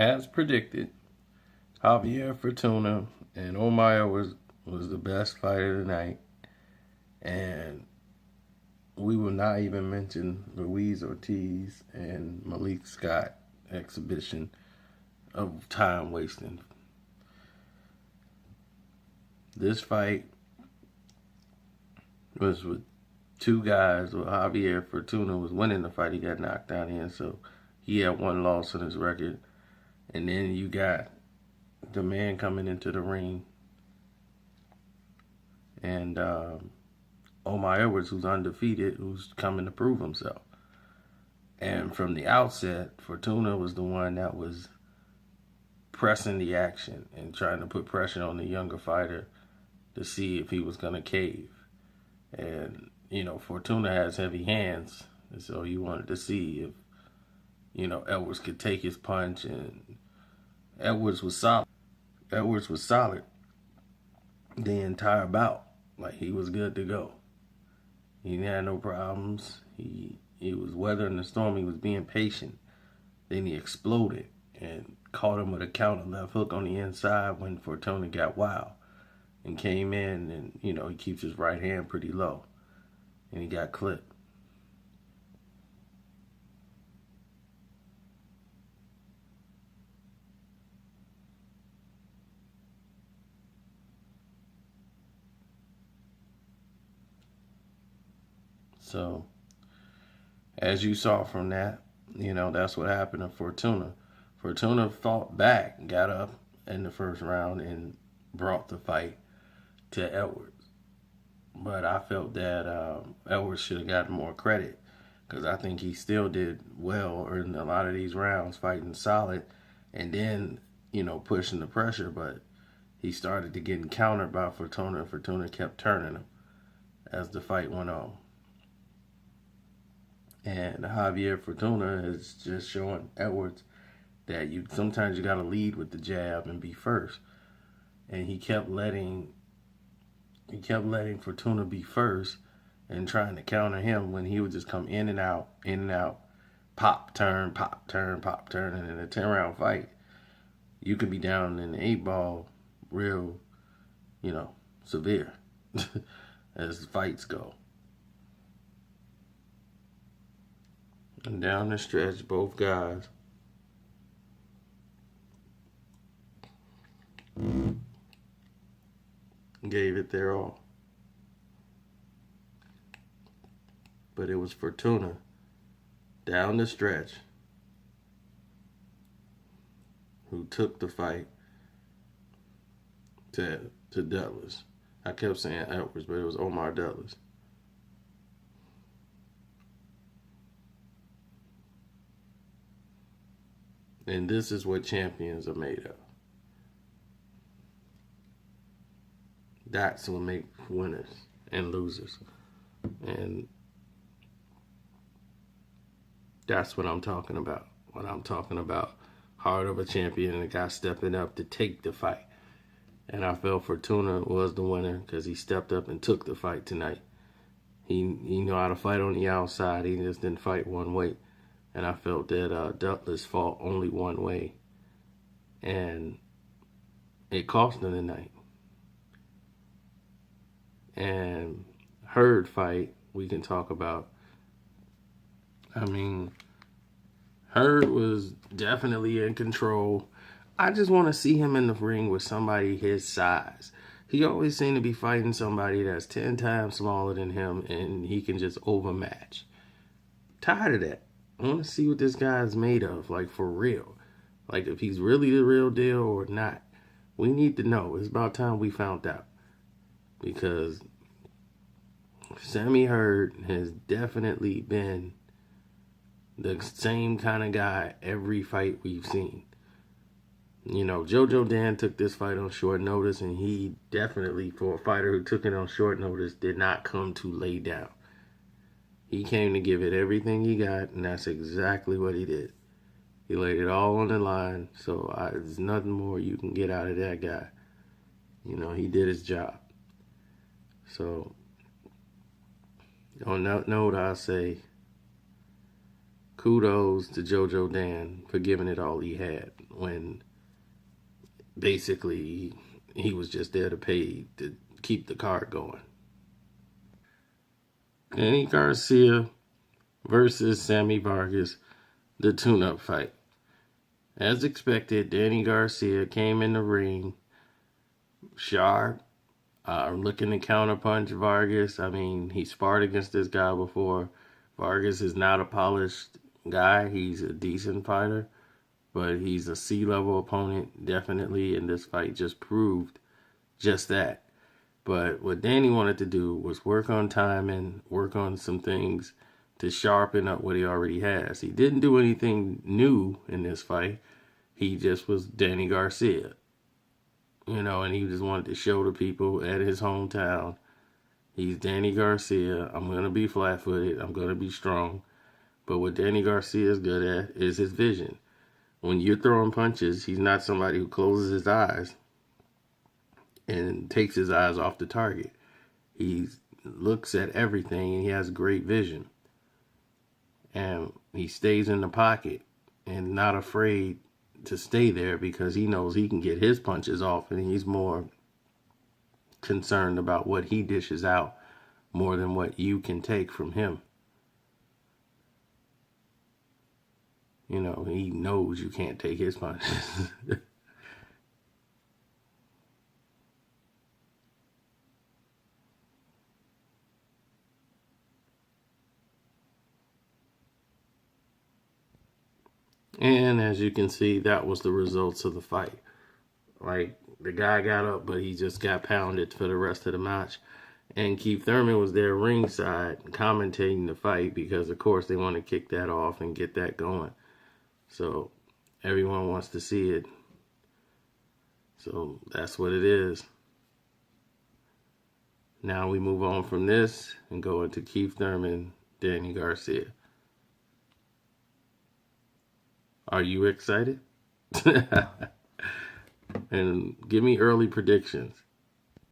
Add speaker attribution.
Speaker 1: as predicted, Javier Fortuna and Omar was the best fight of the night. And we will not even mention Luis Ortiz and Malik Scott exhibition of time wasting. This fight was with two guys. Well, Javier Fortuna was winning the fight. He got knocked out in, so he had one loss on his record. And then you got the man coming into the ring, and Omar Edwards, who's undefeated, who's coming to prove himself. And from the outset, Fortuna was the one that was pressing the action and trying to put pressure on the younger fighter to see if he was going to cave. And, Fortuna has heavy hands, and so he wanted to see if, Edwards could take his punch, and Edwards was solid. Edwards was solid the entire bout. Like, he was good to go. He had no problems. He was weathering the storm. He was being patient. Then he exploded and caught him with a counter left hook on the inside when Fortuna got wild and came in, and, he keeps his right hand pretty low. And he got clipped. So, as you saw from that, that's what happened to Fortuna. Fortuna fought back, got up in the first round, and brought the fight to Edwards. But I felt that Edwards should have gotten more credit, because I think he still did well in a lot of these rounds, fighting solid, and then, pushing the pressure. But he started to get countered by Fortuna, and Fortuna kept turning him as the fight went on. And Javier Fortuna is just showing Edwards that sometimes you got to lead with the jab and be first. And he kept letting Fortuna be first and trying to counter him when he would just come in and out, pop, turn, pop, turn, pop, turn. And in a 10-round fight, you could be down in the 8-ball real, severe as fights go. And down the stretch, both guys gave it their all. But it was Fortuna down the stretch who took the fight to Douglas. I kept saying Edwards, but it was Omar Douglas. And this is what champions are made of. That's what makes winners and losers. And that's what I'm talking about. When I'm talking about heart of a champion and a guy stepping up to take the fight. And I felt Fortuna was the winner because he stepped up and took the fight tonight. He knew how to fight on the outside. He just didn't fight one way. And I felt that Douglas fought only one way. And it cost him tonight. And Hurd fight, we can talk about. I mean, Hurd was definitely in control. I just want to see him in the ring with somebody his size. He always seemed to be fighting somebody that's 10 times smaller than him, and he can just overmatch. Tired of that. I want to see what this guy's made of, like, for real. Like, if he's really the real deal or not. We need to know. It's about time we found out. Because Sammy Hurd has definitely been the same kind of guy every fight we've seen. Jojo Dan took this fight on short notice, and he definitely, for a fighter who took it on short notice, did not come to lay down. He came to give it everything he got, and that's exactly what he did. He laid it all on the line, so there's nothing more you can get out of that guy. He did his job. So, on that note, I say, kudos to JoJo Dan for giving it all he had when basically he was just there to pay to keep the card going. Danny Garcia versus Sammy Vargas, the tune-up fight. As expected, Danny Garcia came in the ring sharp, looking to counterpunch Vargas. I mean, he sparred against this guy before. Vargas is not a polished guy. He's a decent fighter, but he's a C-level opponent, definitely, and this fight just proved just that. But what Danny wanted to do was work on timing, work on some things to sharpen up what he already has. He didn't do anything new in this fight. He just was Danny Garcia. And he just wanted to show the people at his hometown, he's Danny Garcia. I'm going to be flat-footed. I'm going to be strong. But what Danny Garcia is good at is his vision. When you're throwing punches, he's not somebody who closes his eyes and takes his eyes off the target. He looks at everything and he has great vision. And he stays in the pocket and not afraid to stay there because he knows he can get his punches off, and he's more concerned about what he dishes out more than what you can take from him. He knows you can't take his punches. And as you can see, that was the results of the fight. Like, the guy got up, but he just got pounded for the rest of the match. And Keith Thurman was there ringside commentating the fight because, of course, they want to kick that off and get that going. So everyone wants to see it. So that's what it is. Now we move on from this and go into Keith Thurman, Danny Garcia. Are you excited? And give me early predictions.